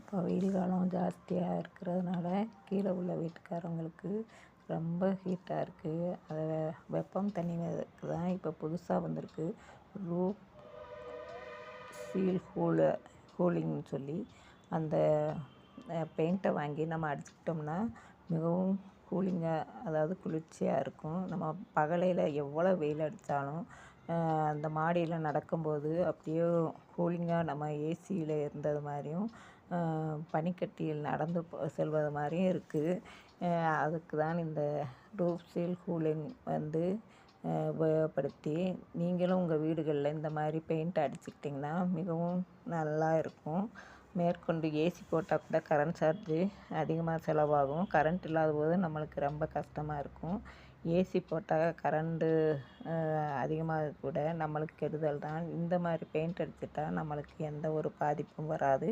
இப்போ வெயில் காலம் ஜாஸ்தியாக இருக்கிறதுனால கீழே உள்ள வீட்டுக்காரங்களுக்கு ரொம்ப ஹீட்டாக இருக்குது. அதை வெப்பம் தணிவதற்கு தான் இப்போ புதுசாக வந்திருக்கு ரூஃப் சீல் கூலிங்னு சொல்லி அந்த பெயிண்ட்டை வாங்கி நம்ம அடிச்சுக்கிட்டோம்னா மிகவும் கூலிங்காக, அதாவது குளிர்ச்சியாக இருக்கும். நம்ம பகலையில் எவ்வளோ வெயில் அடித்தாலும் அந்த மாடியில் நடக்கும்போது அப்படியே கூலிங்காக நம்ம ஏசியில் இருந்தது மாதிரியும் பனிக்கட்டியில் நடந்து செல்வது மாதிரியும் இருக்குது. அதுக்கு தான் இந்த ரூஃப் சீல் கூலிங் வந்து உபயோகப்படுத்தி நீங்களும் உங்கள் வீடுகளில் இந்த மாதிரி பெயிண்ட் அடிச்சுக்கிட்டிங்கன்னா மிகவும் நல்லா இருக்கும். மேற்கொண்டு ஏசி போட்டால் கூட கரண்ட் சார்ஜு அதிகமாக செலவாகும். கரண்ட் இல்லாத போது நம்மளுக்கு ரொம்ப கஷ்டமாக இருக்கும். ஏசி போட்டால் கரண்டு அதிகமாக கூட நம்மளுக்கு கெடுதல் தான். இந்த மாதிரி பெயிண்ட் அடிச்சுட்டா நம்மளுக்கு எந்த ஒரு பாதிப்பும் வராது.